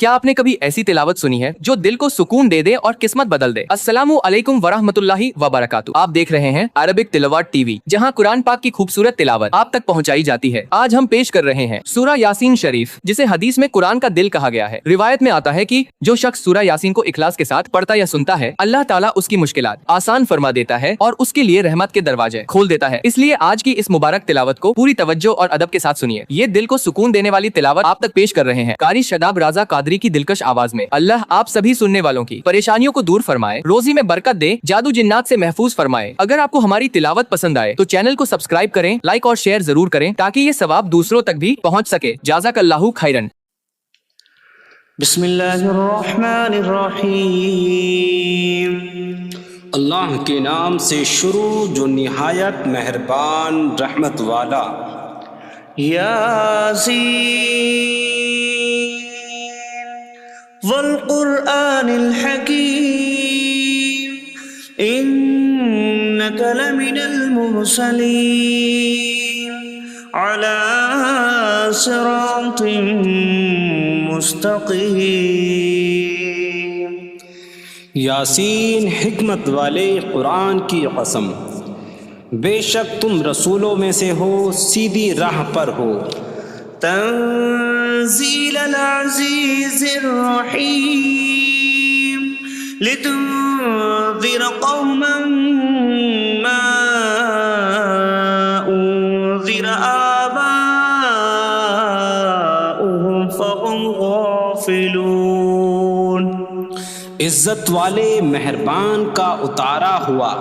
کیا آپ نے کبھی ایسی تلاوت سنی ہے جو دل کو سکون دے دے اور قسمت بدل دے؟ السلام علیکم ورحمۃ اللہ وبرکاتہ۔ آپ دیکھ رہے ہیں عربک تلاوت ٹی وی، جہاں قرآن پاک کی خوبصورت تلاوت آپ تک پہنچائی جاتی ہے۔ آج ہم پیش کر رہے ہیں سورہ یاسین شریف، جسے حدیث میں قرآن کا دل کہا گیا ہے۔ روایت میں آتا ہے کہ جو شخص سورہ یاسین کو اخلاص کے ساتھ پڑھتا یا سنتا ہے، اللہ تعالیٰ اس کی مشکلات آسان فرما دیتا ہے اور اس کے لیے رحمت کے دروازے کھول دیتا ہے۔ اس لیے آج کی اس مبارک تلاوت کو پوری توجہ اور ادب کے ساتھ سنیے۔ یہ دل کو سکون دینے والی تلاوت آپ تک پیش کر رہے ہیں قاری شاداب رضا قادری کی دلکش آواز میں۔ اللہ آپ سبھی سننے والوں کی پریشانیوں کو دور فرمائے، روزی میں برکت دے، جادو جنات سے محفوظ فرمائے۔ اگر آپ کو ہماری تلاوت پسند آئے تو چینل کو سبسکرائب کریں، لائک اور شیئر ضرور کریں تاکہ یہ ثواب دوسروں تک بھی پہنچ سکے۔ جزاک اللہ خیرن۔ بسم اللہ الرحمن الرحیم۔ اللہ کے نام سے شروع جو نہایت مہربان رحمت والا۔ یاسین والقرآن الحکیم انک لمن المرسلین علی صراط مستقیم۔ یاسین حکمت والے قرآن کی قسم، بے شک تم رسولوں میں سے ہو، سیدھی راہ پر ہو۔ تنزیل العزیز الرحیم لتنذر قوما ما انذر آباؤهم فهم غافلون۔ عزت والے مہربان کا اتارا ہوا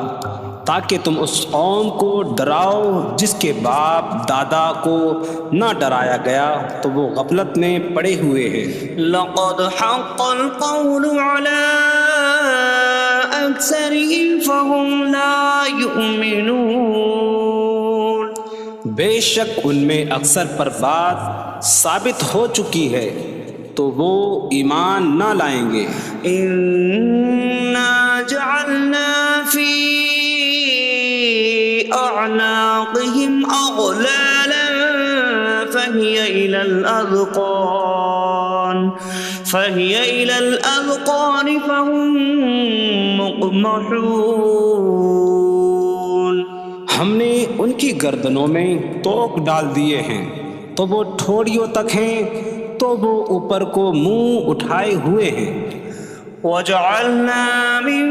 تاکہ تم اس قوم کو ڈراؤ جس کے باپ دادا کو نہ ڈرایا گیا تو وہ غفلت میں پڑے ہوئے ہیں۔ لقد حق القول على اکثرهم فهم لا يؤمنون۔ بے شک ان میں اکثر پر بات ثابت ہو چکی ہے تو وہ ایمان نہ لائیں گے۔ انا جعلنا فی اعناقهم اغلالا فهي الى الاذقان فهم مقمحون۔ ہم نے ان کی گردنوں میں توق ڈال دیے ہیں تو وہ ٹھوڑیوں تک ہیں تو وہ اوپر کو منہ اٹھائے ہوئے ہیں۔ وَجَعَلْنَا مِن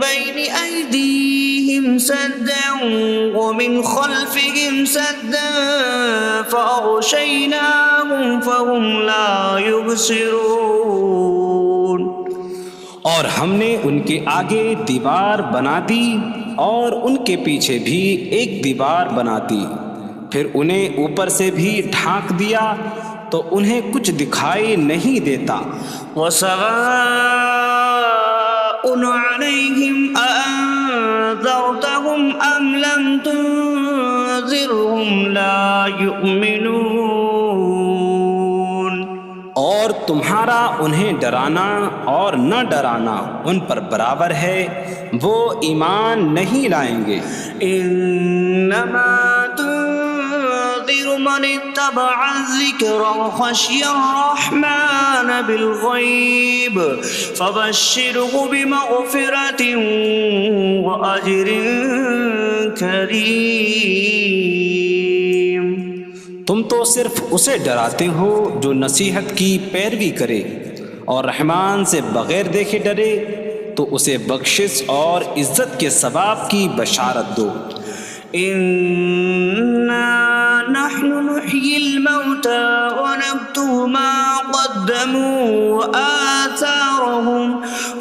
بَيْنِ أَيْدِيهِمْ سَدًّا وَمِنْ خَلْفِهِمْ سَدًّا فَأَغْشَيْنَاهُمْ فَهُمْ لَا يُبْصِرُونَ۔ اور ہم نے ان کے آگے دیوار بنا دی اور ان کے پیچھے بھی ایک دیوار بنا دی، پھر انہیں اوپر سے بھی ڈھانک دیا تو انہیں کچھ دکھائی نہیں دیتا۔ وَسَوَاءٌ عَلَيْهِمْ أَأَنذَرْتَهُمْ أَمْ لَمْ تُنذِرْهُمْ لَا يُؤْمِنُونَ۔ اور تمہارا انہیں ڈرانا اور نہ ڈرانا ان پر برابر ہے، وہ ایمان نہیں لائیں گے۔ انما من اتبع الذکر وخشی الرحمن بالغیب فبشرہ بمغفرۃ واجر کریم۔ تم تو صرف اسے ڈراتے ہو جو نصیحت کی پیروی کرے اور رحمان سے بغیر دیکھے ڈرے تو اسے بخشش اور عزت کے ثواب کی بشارت دو۔ نحن نحيي الموتى ونكتب ما قدموا وآثارهم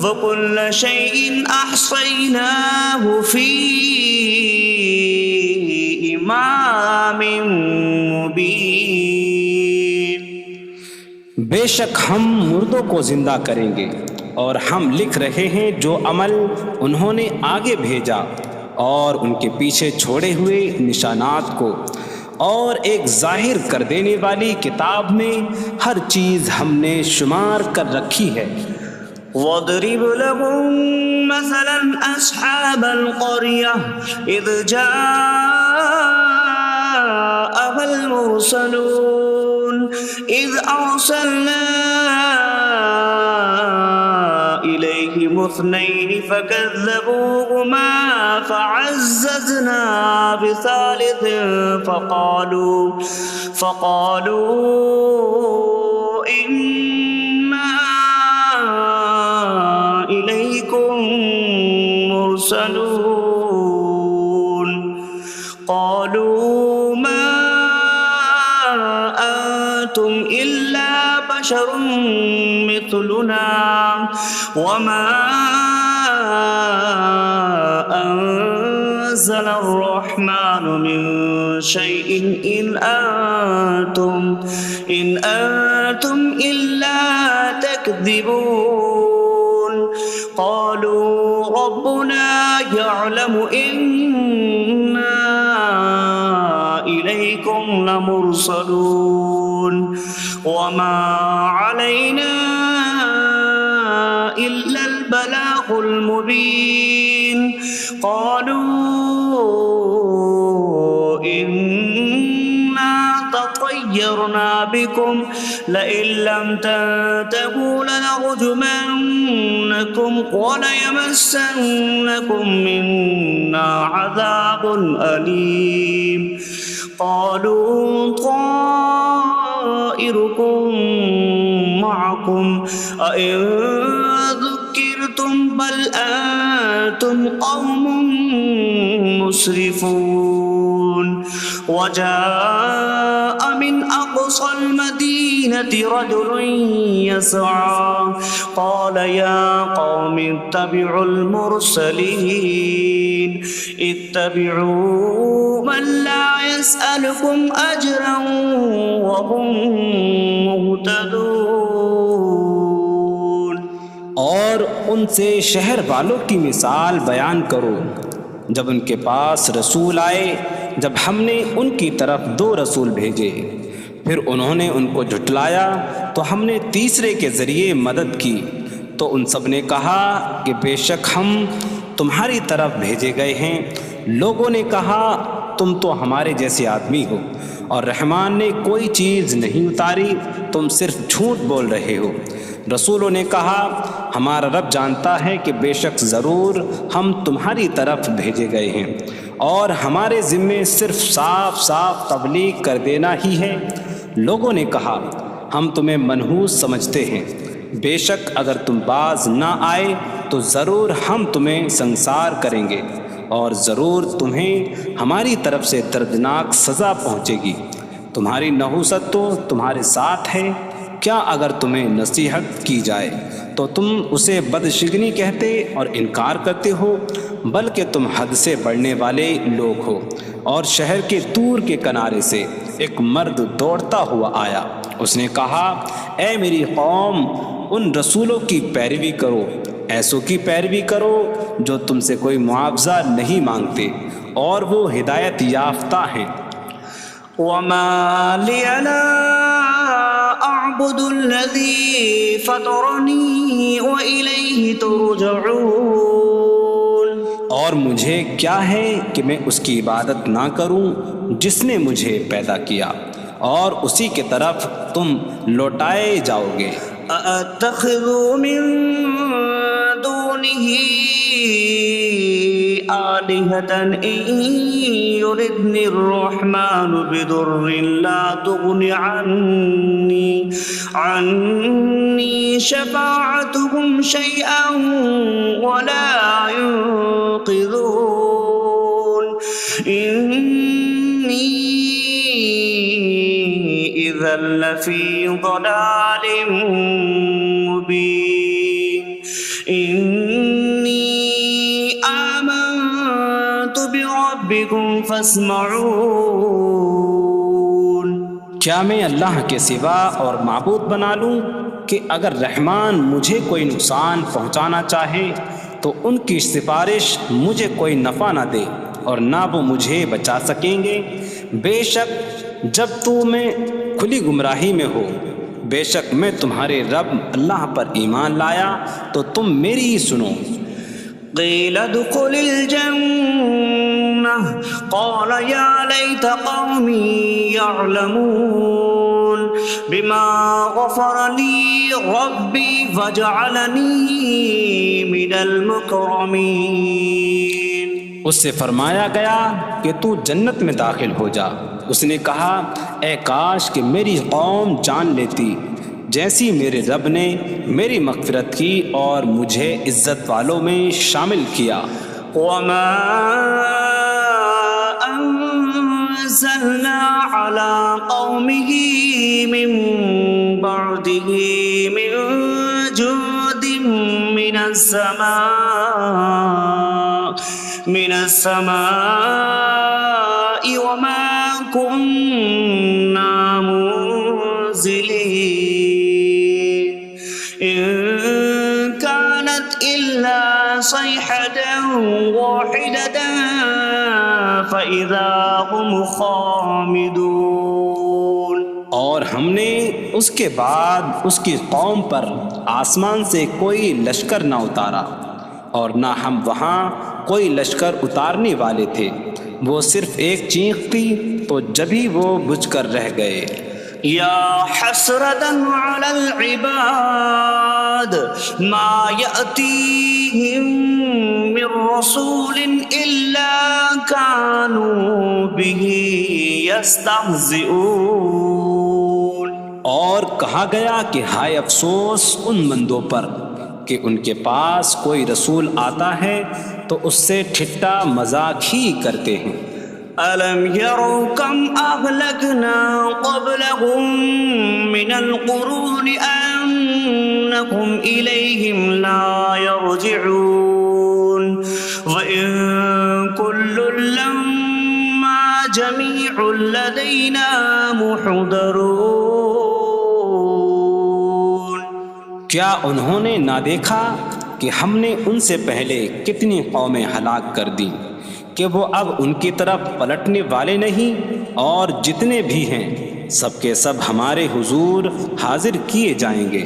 وكل شيء أحصيناه في إمام مبين۔ بے شک ہم مردوں کو زندہ کریں گے اور ہم لکھ رہے ہیں جو عمل انہوں نے آگے بھیجا اور ان کے پیچھے چھوڑے ہوئے نشانات کو، اور ایک ظاہر کر دینے والی کتاب میں ہر چیز ہم نے شمار کر رکھی ہے۔ وَاضْرِبْ لَهُم مَّثَلًا أَصْحَابَ الْقَرْيَةِ إِذْ جَاءَهَا الْمُرْسَلُونَ إِذْ أَرْسَلْنَا اثنين فكذبوهما فعززنا بثالث فقالوا إنا إليكم مرسلون قالوا ما أنتم إلا بشر مثلنا وما أنزل الرحمن من شيء إن أنتم إلا تكذبون قالوا ربنا يعلم إنا إليكم لمرسلون وما علينا إلا البلاغ المبين قالوا إنا تطيرنا بكم لئن لم تنتهوا لنرجمنكم وليمسنكم منا عذاب أليم قالوا طائركم معكم أئن ذكرتم بل أنتم قوم مسرفون وجاء من أقصى المدينة رجل يسعى قال يا قوم اتبعوا المرسلين اتبعوا من لا يسألكم أجرا وهم مهتدون۔ اور ان سے شہر والوں کی مثال بیان کرو جب ان کے پاس رسول آئے، جب ہم نے ان کی طرف 2 رسول بھیجے، پھر انہوں نے ان کو جھٹلایا تو ہم نے تیسرے کے ذریعے مدد کی، تو ان سب نے کہا کہ بے شک ہم تمہاری طرف بھیجے گئے ہیں۔ لوگوں نے کہا تم تو ہمارے جیسے آدمی ہو اور رحمان نے کوئی چیز نہیں اتاری، تم صرف جھوٹ بول رہے ہو۔ رسولوں نے کہا ہمارا رب جانتا ہے کہ بے شک ضرور ہم تمہاری طرف بھیجے گئے ہیں اور ہمارے ذمے صرف صاف صاف تبلیغ کر دینا ہی ہے۔ لوگوں نے کہا ہم تمہیں منحوس سمجھتے ہیں، بے شک اگر تم باز نہ آئے تو ضرور ہم تمہیں سنسار کریں گے اور ضرور تمہیں ہماری طرف سے دردناک سزا پہنچے گی۔ تمہاری نحوست تو تمہارے ساتھ ہے، کیا اگر تمہیں نصیحت کی جائے تو تم اسے بدشگنی کہتے اور انکار کرتے ہو؟ بلکہ تم حد سے بڑھنے والے لوگ ہو۔ اور شہر کے دور کے کنارے سے ایک مرد دوڑتا ہوا آیا، اس نے کہا اے میری قوم، ان رسولوں کی پیروی کرو، ایسوں کی پیروی کرو جو تم سے کوئی معاوضہ نہیں مانگتے اور وہ ہدایت یافتہ ہیں۔ وما لي لا أعبد الذي فطرني وإليه ترجعون۔ اور مجھے کیا ہے کہ میں اس کی عبادت نہ کروں جس نے مجھے پیدا کیا اور اسی کی طرف تم لوٹائے جاؤ گے۔ أأتخذ من دونه آلهة إن يردني الرحمن بضر لا تغن عني شفاعتهم شيئا ولا ينقذون إني إذا لفي ضلال مبين إني آمنت بربكم فاسمعون۔ کیا میں اللہ کے سوا اور معبود بنا لوں کہ اگر رحمان مجھے کوئی نقصان پہنچانا چاہے تو ان کی سفارش مجھے کوئی نفع نہ دے اور نہ وہ مجھے بچا سکیں گے؟ بے شک جب میں کھلی گمراہی میں ہو، بے شک میں تمہارے رب اللہ پر ایمان لایا تو تم میری ہی سنو۔ قيل ادخل الجنة قال يا ليت قومي يعلمون بما غفر لي ربي وجعلني من المكرمين. اس سے فرمایا گیا کہ تو جنت میں داخل ہو جا. اس نے کہا اے کاش کہ میری قوم جان لیتی جیسی میرے رب نے میری مغفرت کی اور مجھے عزت والوں میں شامل کیا. وما أنزلنا على قومه من بعده من جود من السماء وما كنا منزلين إن كانت إلا صيحة واحدة فإذا هم خامدون. اور ہم نے اس کے بعد اس کی قوم پر آسمان سے کوئی لشکر نہ اتارا اور نہ ہم وہاں کوئی لشکر اتارنے والے تھے. وہ صرف ایک چیخ تھی تو جبھی وہ بجھ کر رہ گئے. يا حسرة على العباد ما يأتيهم من رسول إلا كانوا به يستهزئون. اور کہا گیا کہ ہائے افسوس ان بندوں پر کہ ان کے پاس کوئی رسول آتا ہے تو اس سے ٹھٹا مذاق ہی کرتے ہیں. ألم يروا كم أهلكنا قبلهم من القرون أنكم إليهم لا يرجعون وإن كل لما جميع لدينا محضرون. کیا انہوں نے نہ دیکھا کہ ہم نے ان سے پہلے کتنی قومیں ہلاک کر دیں کہ وہ اب ان کی طرف پلٹنے والے نہیں، اور جتنے بھی ہیں سب کے سب ہمارے حضور حاضر کیے جائیں گے.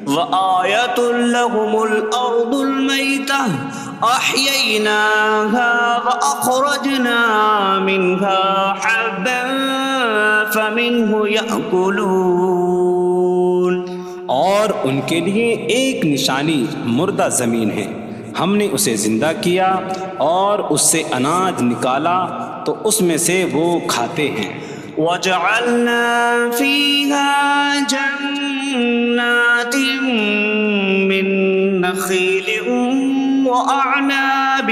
وآية لهم الأرض الميتة أحييناها وأخرجنا منها حبا فمنه يأكلون. اور ان کے لیے ایک نشانی مردہ زمین ہے، ہم نے اسے زندہ کیا اور اس سے اناج نکالا تو اس میں سے وہ کھاتے ہیں. وجعلنا فيها جنات من نخيل وأعناب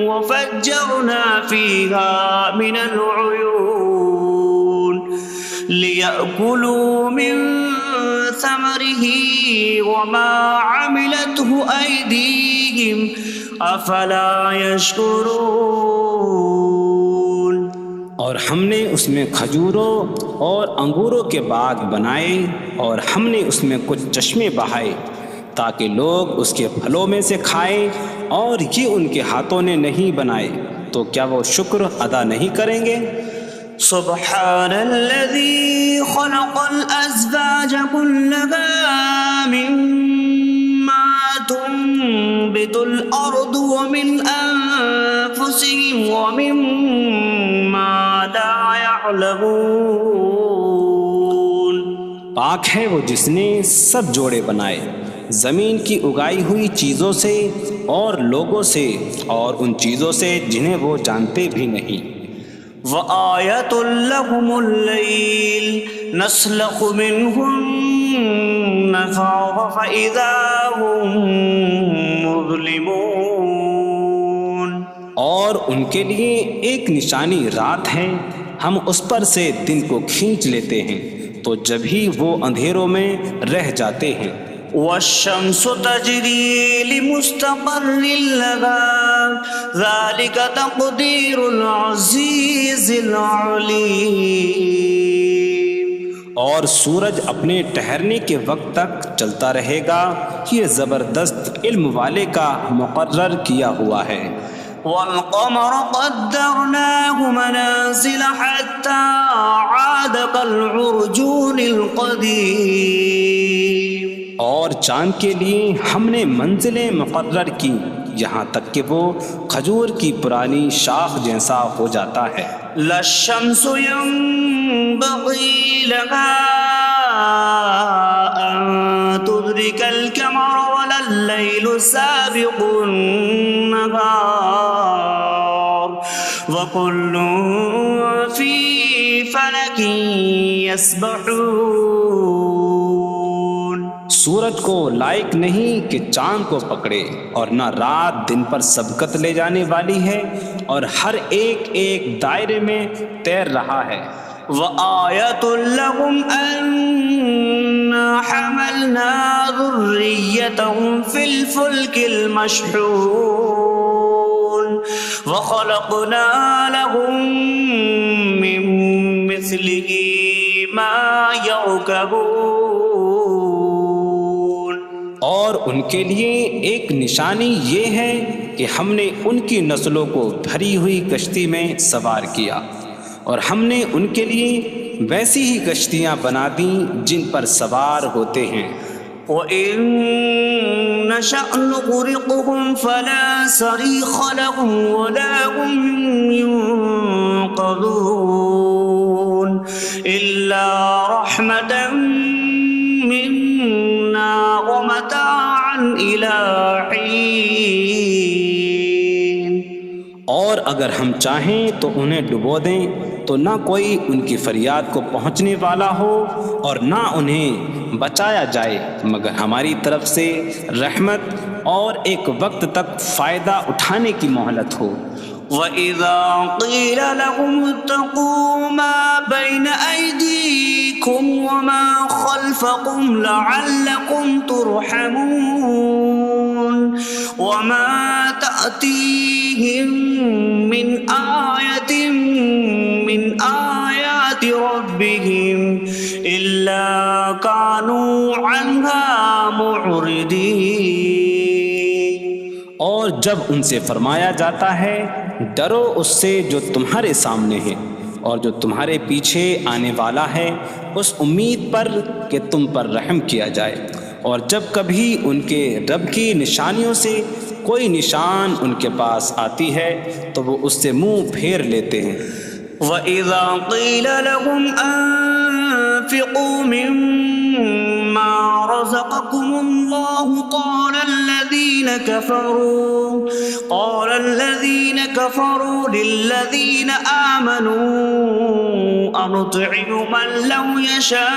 وفجرنا فيها من العيون ليأكلوا من ثمره وما عملته أيديهم أفلا يشكرون. اور ہم نے اس میں کھجوروں اور انگوروں کے باغ بنائے اور ہم نے اس میں کچھ چشمے بہائے تاکہ لوگ اس کے پھلوں میں سے کھائیں، اور یہ ان کے ہاتھوں نے نہیں بنائے تو کیا وہ شکر ادا نہیں کریں گے؟ سبحان الذي خلق الأزواج كلها مما تنبت الأرض ومن أنفسهم ومما لا يعلمون. پاک ہے وہ جس نے سب جوڑے بنائے زمین کی اگائی ہوئی چیزوں سے اور لوگوں سے اور ان چیزوں سے جنہیں وہ جانتے بھی نہیں. وآية لهم الليل نسلخ منه النهار فإذا هم مظلمون. اور ان کے لیے ایک نشانی رات ہے، ہم اس پر سے دن کو کھینچ لیتے ہیں تو جب ہی وہ اندھیروں میں رہ جاتے ہیں. والشمس تجري لمستقر لها ذلك تقدير العزيز العليم. اور سورج اپنے ٹھہرنے کے وقت تک چلتا رہے گا، یہ زبردست علم والے کا مقرر کیا ہوا ہے. والقمر قدرناه منازل حتى عاد كالعرجون القديم. اور چاند کے لیے ہم نے منزلیں مقرر کی یہاں تک کہ وہ کھجور کی پرانی شاخ جیسا ہو جاتا ہے. لا الشمس ينبغي لها أن تدرك القمر ولا الليل سابق النهار وكل في فلك يسبحون۔ سورج کو لائق نہیں کہ چاند کو پکڑے، اور نہ رات دن پر سبقت لے جانے والی ہے، اور ہر ایک ایک دائرے میں تیر رہا ہے۔ وآية لهم أنا حملنا ذريتهم في الفلك المشحون وخلقنا لهم من مثله ما يركبون۔ اور ان کے لیے ایک نشانی یہ ہے کہ ہم نے ان کی نسلوں کو بھری ہوئی کشتی میں سوار کیا، اور ہم نے ان کے لیے ویسی ہی کشتیاں بنا دیں جن پر سوار ہوتے ہیں۔ وَإِن نَّشَأْ نُغْرِقْهُمْ فَلَا صَرِيخَ لَهُمْ وَلَا هُمْ يُنقَذُونَ إِلَّا رَحْمَةً مِّنَّا وَمَتَاعًا إِلَىٰ حِينٍ۔ اور اگر ہم چاہیں تو انہیں ڈبو دیں تو نہ کوئی ان کی فریاد کو پہنچنے والا ہو، اور نہ انہیں بچایا جائے مگر ہماری طرف سے رحمت اور ایک وقت تک فائدہ اٹھانے کی مہلت ہو۔ وَإِذَا قِيلَ لَهُمُ اتَّقُوا مَا بَيْنَ أَيْدِيكُمْ وَمَا خَلْفَكُمْ لَعَلَّكُمْ تُرْحَمُونَ وَمَا تَأْتِيهِم مِّنْ آيَةٍ مِّنْ آيَاتِ رَبِّهِمْ إِلَّا كَانُوا عَنْهَا مُعْرِضِينَ۔ اور جب ان سے فرمایا جاتا ہے ڈرو اس سے جو تمہارے سامنے ہے اور جو تمہارے پیچھے آنے والا ہے، اس امید پر کہ تم پر رحم کیا جائے، اور جب کبھی ان کے رب کی نشانیوں سے کوئی نشان ان کے پاس آتی ہے تو وہ اس سے منہ پھیر لیتے ہیں۔ وَإِذَا قِيلَ لَهُمْ أَنفِقُوا مِمَّا رَزَقَكُمُ اللَّهُ قَالَ الَّذِينَ كَفَرُوا لِلَّذِينَ آمَنُوا أَنُطْعِمُ مَن لَّوْ يَشَاءُ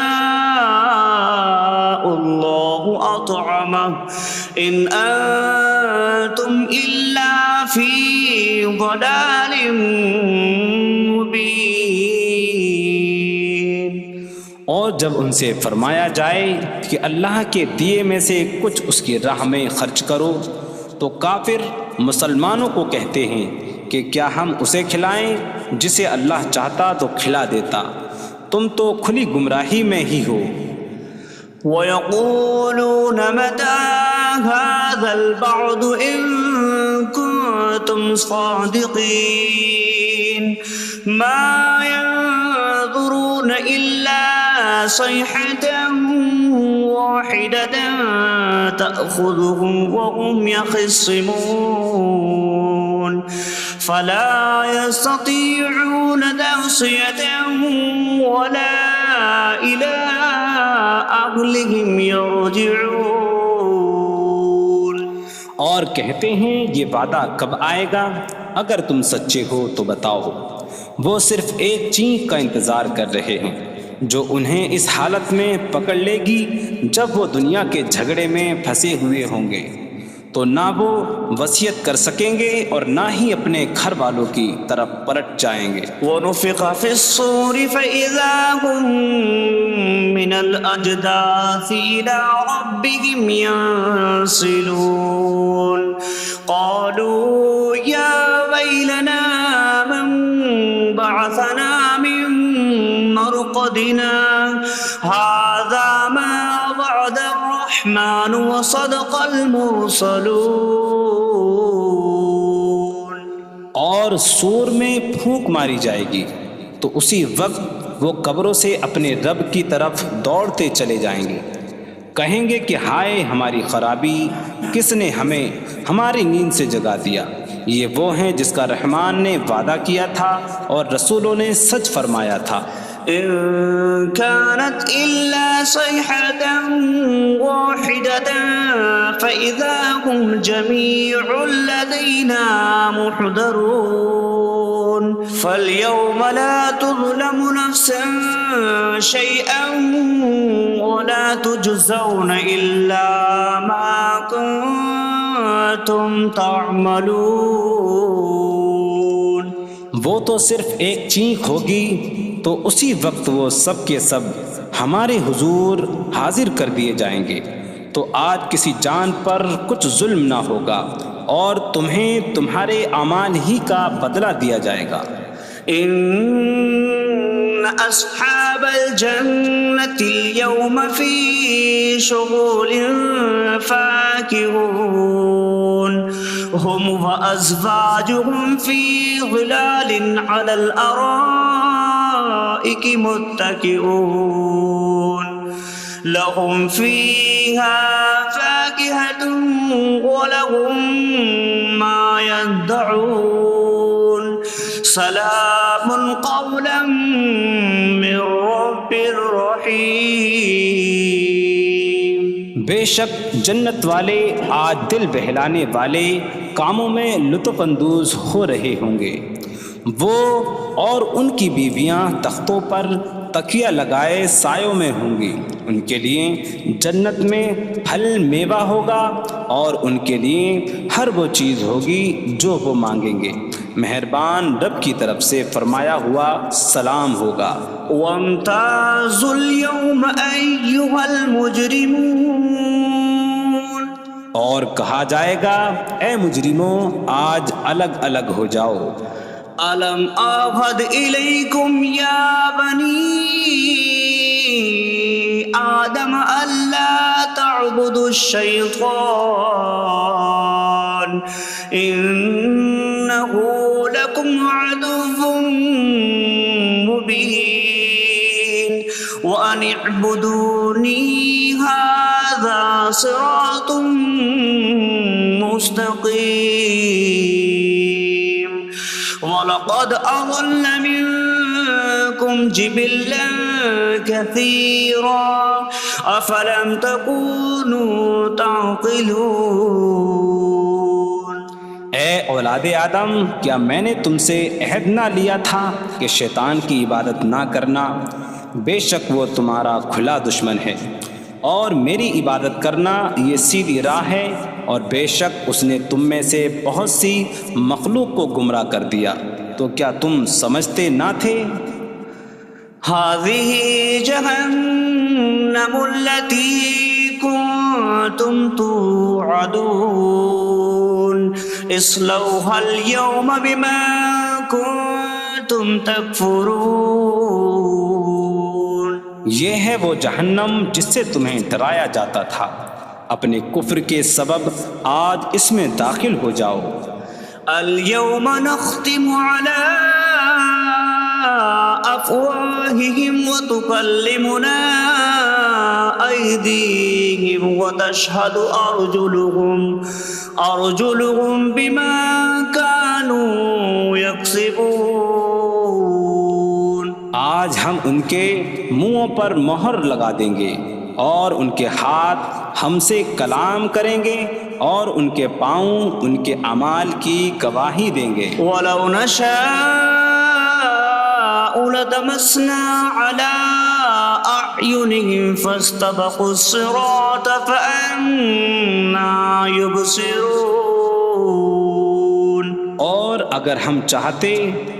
اللَّهُ أَطْعَمَهُ إِنْ أَنتُمْ إِلَّا فِي ضَلَالٍ مبین۔ اور جب ان سے فرمایا جائے کہ اللہ کے دیے میں سے کچھ اس کی راہ میں خرچ کرو تو کافر مسلمانوں کو کہتے ہیں کہ کیا ہم اسے کھلائیں جسے اللہ چاہتا تو کھلا دیتا، تم تو کھلی گمراہی میں ہی ہو۔ وَيَقُولُونَ مَتَىٰ هَٰذَا الْوَعْدُ إِن كُنتُمْ صَادِقِينَ مَا يَنظُرُونَ إِلَّا صَيْحَةً وَاحِدَةً تَأْخُذُهُمْ وَهُمْ يَخِصِّمُونَ فَلَا يَسْتَطِيعُونَ تَوْصِيَةً وَلَا إِلَىٰ أَهْلِهِمْ يَرْجِعُونَ۔ اور کہتے ہیں یہ وعدہ کب آئے گا؟ اگر تم سچے ہو تو بتاؤ۔ وہ صرف ایک چینک کا انتظار کر رہے ہیں جو انہیں اس حالت میں پکڑ لے گی جب وہ دنیا کے جھگڑے میں پھنسے ہوئے ہوں گے، تو نہ وہ وصیت کر سکیں گے اور نہ ہی اپنے گھر والوں کی طرف پلٹ جائیں گے۔ وَنُفِخَ فِي الصُّورِ فَإِذَا هُم مِّنَ الْأَجْدَاثِ إِلَىٰ رَبِّهِمْ يَنسِلُونَ قَالُوا يَا وَيْلَنَا مَن بَعَثَنَا مِن مَّرْقَدِنَا هَٰذَا مَا وَعَدَ الرَّحْمَٰنُ وَصَدَقَ الْمُرْسَلُونَ۔ اور سور میں پھونک ماری جائے گی تو اسی وقت وہ قبروں سے اپنے رب کی طرف دوڑتے چلے جائیں گے، کہیں گے کہ ہائے ہماری خرابی، کس نے ہمیں ہماری نیند سے جگا دیا۔ یہ وہ ہیں جس کا رحمان نے وعدہ کیا تھا اور رسولوں نے سچ فرمایا تھا۔ إن كانت إلا صيحة واحدة فإذا هم جميع لدينا محضرون فاليوم لا تظلم نفس شيئا ولا تجزون إلا ما كنتم تعملون. وہ تو صرف ایک چینخ ہوگی تو اسی وقت وہ سب کے سب ہمارے حضور حاضر کر دیے جائیں گے. تو آج کسی جان پر کچھ ظلم نہ ہوگا اور تمہیں تمہارے اعمال ہی کا بدلہ دیا جائے گا. إن أصحاب الجنة اليوم في شغل فاكهون هم وأزواجهم في ظلال على الأرائك متكئون لهم فيها فاكهة ولهم ما يدعون سلام قولا من رب رحیم. بے شک جنت والے آج دل بہلانے والے کاموں میں لطف اندوز ہو رہے ہوں گے. وہ اور ان کی بیویاں تختوں پر تکیہ لگائے سایوں میں ہوں گی. ان کے لیے جنت میں پھل میوہ ہوگا اور ان کے لیے ہر وہ چیز ہوگی جو وہ مانگیں گے. مہربان رب کی طرف سے فرمایا ہوا سلام ہوگا. وامتازوا اليوم أيها المجرمون. اور کہا جائے گا اے مجرموں آج الگ الگ ہو جاؤ. ألم أعهد إليكم يا بني آدم ألا تعبدوا الشيطان إنه لكم عدو مبين وأن اعبدوني هذا صراط مستقيم. وَلَقَدْ أَضَلَّ مِنكُمْ جِبِلًّا كَثِيرًا أَفَلَمْ تَكُونُوا تَعْقِلُونَ. اے اولاد آدم کیا میں نے تم سے عہد نہ لیا تھا کہ شیطان کی عبادت نہ کرنا؟ بے شک وہ تمہارا کھلا دشمن ہے اور میری عبادت کرنا یہ سیدھی راہ ہے. اور بے شک اس نے تم میں سے بہت سی مخلوق کو گمراہ کر دیا. تو کیا تم سمجھتے نہ تھے؟ هذه جهنم التي كنتم توعدون اصلوها اليوم بما كنتم تكفرون. یہ ہے وہ جہنم جس سے تمہیں ڈرایا جاتا تھا. اپنے کفر کے سبب آج اس میں داخل ہو جاؤ. اليوم نختم على أفواههم وتكلمنا أيديهم وتشهد أرجلهم بما كانوا يكسبون. آج ہم ان کے منہوں پر مہر لگا دیں گے اور ان کے ہاتھ ہم سے کلام کریں گے اور ان کے پاؤں ان کے اعمال کی گواہی دیں گے. وَلَوْ نَشَاءُ لَطَمَسْنَا عَلَىٰ أَعْيُنِهِمْ فَاسْتَبَقُوا الصِّرَاطَ فَأَنَّىٰ يُبْصِرُونَ. اور اگر ہم چاہتے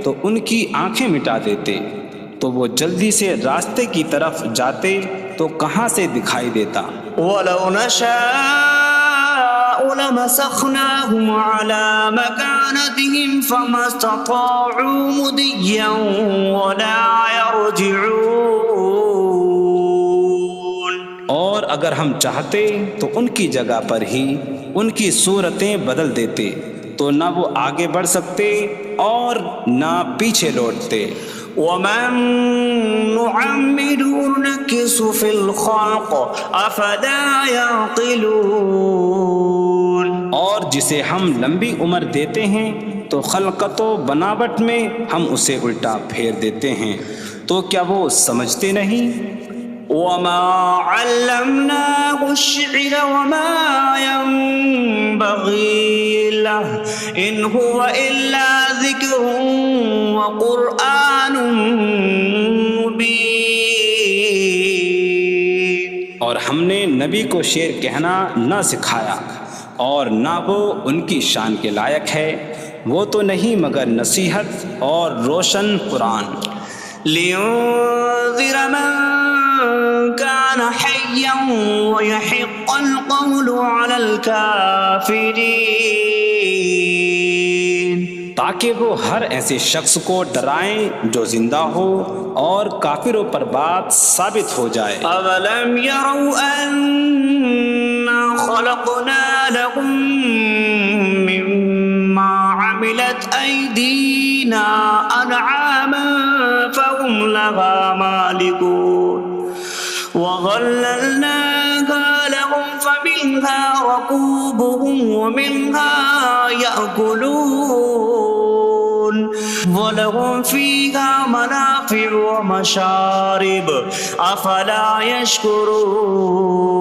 تو ان کی آنکھیں مٹا دیتے تو وہ جلدی سے راستے کی طرف جاتے تو کہاں سے دکھائی دیتا. وَلَوْ نَشَاءُ لَمَسَخْنَاهُمْ عَلَىٰ مَكَانَتِهِمْ فَمَا اسْتَطَاعُوا مُضِيًّا وَلَا يَرْجِعُونَ. اور اگر ہم چاہتے تو ان کی جگہ پر ہی ان کی صورتیں بدل دیتے تو نہ وہ آگے بڑھ سکتے اور نہ پیچھے لوٹتے. وَمَن نُعَمِّرْهُ نُنَكِّسْهُ فِي الْخَلْقِ أَفَلَا يَعْقِلُونَ. اور جسے ہم لمبی عمر دیتے ہیں تو خلقت و بناوٹ میں ہم اسے الٹا پھیر دیتے ہیں. تو کیا وہ سمجھتے نہیں؟ وما علمناه الشعر وما ينبغي له إن هو إلا ذكر وقرآن مبين. اور ہم نے نبی کو شعر کہنا نہ سکھایا اور نہ وہ ان کی شان کے لائق ہے، وہ تو نہیں مگر نصیحت اور روشن قرآن. لينذر من كان حيا ويحق القول على الكافرين. تاکہ وہ ہر ایسے شخص کو ڈرائیں جو زندہ ہو اور کافروں پر بات ثابت ہو جائے. أولم يروا أنا خلقنا لهم مما عملت أيدينا أنعاما فهم لها مالكون وظللناها لهم فمنها ركوبهم ومنها يأكلون ولهم فيها منافع ومشارب أفلا يشكرون.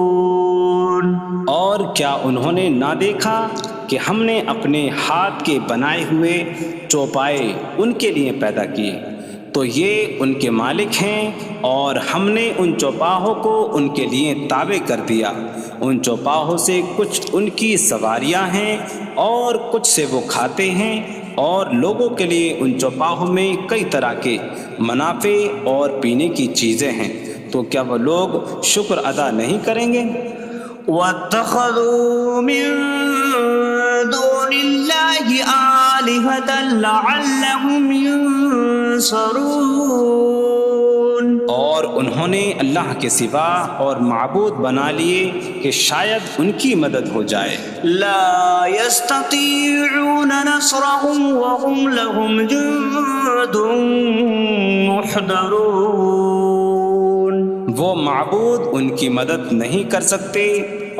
اور کیا انہوں نے نہ دیکھا کہ ہم نے اپنے ہاتھ کے بنائے ہوئے چوپائے ان کے لیے پیدا کیے، تو یہ ان کے مالک ہیں، اور ہم نے ان چوپاہوں کو ان کے لیے تابع کر دیا. ان چوپاہوں سے کچھ ان کی سواریاں ہیں اور کچھ سے وہ کھاتے ہیں، اور لوگوں کے لیے ان چوپاہوں میں کئی طرح کے منافع اور پینے کی چیزیں ہیں. تو کیا وہ لوگ شکر ادا نہیں کریں گے؟ واتخذوا من دون الله آلهة لعلهم ينصرون. اور انہوں نے اللہ کے سوا اور معبود بنا لیے کہ شاید ان کی مدد ہو جائے. لا يستطيعون نصرهم وهم لهم جند محضرون. وہ معبود ان کی مدد نہیں کر سکتے،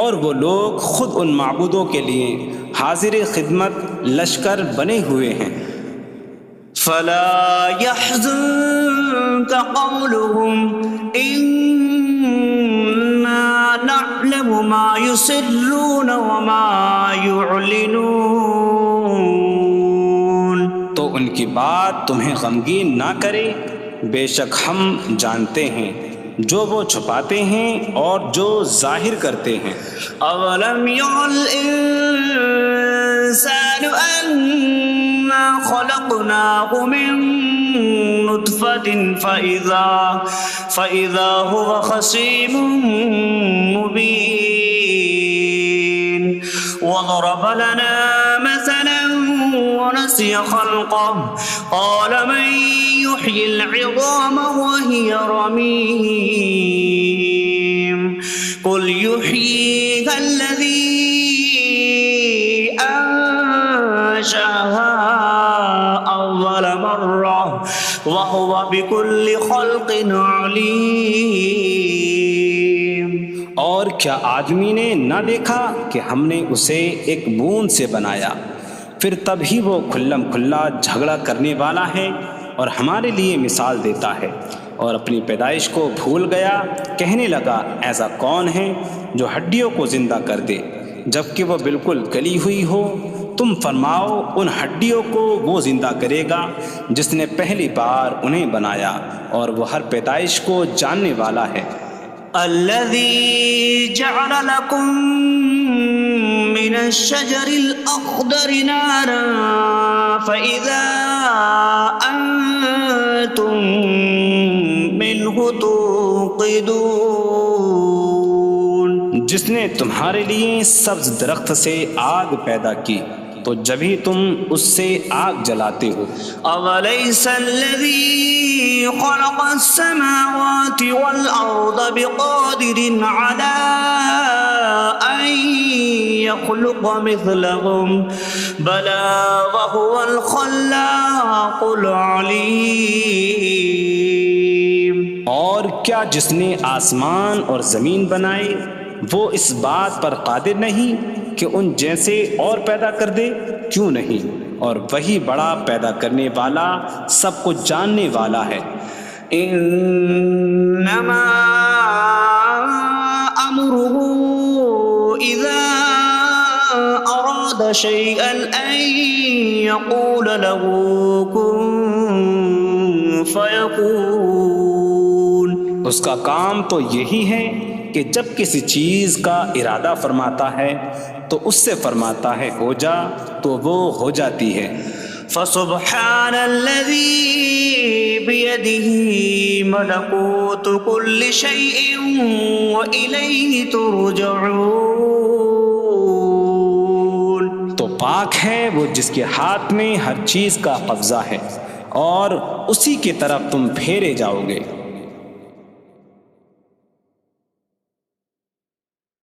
اور وہ لوگ خود ان معبودوں کے لیے حاضر خدمت لشکر بنے ہوئے ہیں. فلا يحزنك قولهم إنا نعلم ما يسرون وما يعلنون. تو ان کی بات تمہیں غمگین نہ کرے، بے شک ہم جانتے ہیں جو وہ چھپاتے ہیں اور جو ظاہر کرتے ہیں. أولم ير الإنسان أنا خلقناه من نطفة فإذا هو خصيم مبين. وضرب لنا مثلا ونسي خلقه قال من يحيي العظام وهي رميم قل يحييها الذي أنشأها أول مرة وهو بكل خلق عليم. اور کیا آدمی نے نہ دیکھا کہ ہم نے اسے ایک بوند سے بنایا، پھر تب ہی وہ کھلم کھلا جھگڑا کرنے والا ہے اور ہمارے لیے مثال دیتا ہے. اور اپنی پیدائش کو بھول گیا، کہنے لگا ایسا کون ہے جو ہڈیوں کو زندہ کر دے جبکہ وہ بالکل گلی ہوئی ہو. تم فرماؤ ان ہڈیوں کو وہ زندہ کرے گا جس نے پہلی بار انہیں بنایا، اور وہ ہر پیدائش کو جاننے والا ہے. الذي جعل لكم من الشجر الأخضر نارا فإذا أنتم منه توقدون. جس نے تمہارے لیے سبز درخت سے آگ پیدا کی تو جبھی تم اس سے آگ جلاتے ہو. أوليس الذي خلق السماوات والأرض بقادر على أن يخلق مثلهم بلى وهو الخلاق العليم. اور کیا جس نے آسمان اور زمین بنائے وہ اس بات پر قادر نہیں کہ ان جیسے اور پیدا کر دے؟ کیوں نہیں، اور وہی بڑا پیدا کرنے والا، سب کو جاننے والا ہے. إنما أمره إذا أراد شيئا أن يقول له كن فيكون. اس کا کام تو یہی ہے کہ جب کسی چیز کا ارادہ فرماتا ہے تو اس سے فرماتا ہے ہو جا تو وہ ہو جاتی ہے. فسبحان الذي بيده ملكوت كل شيء وإليه ترجعون. تو پاک ہے وہ جس کے ہاتھ میں ہر چیز کا قبضہ ہے اور اسی کی طرف تم پھیرے جاؤ گے.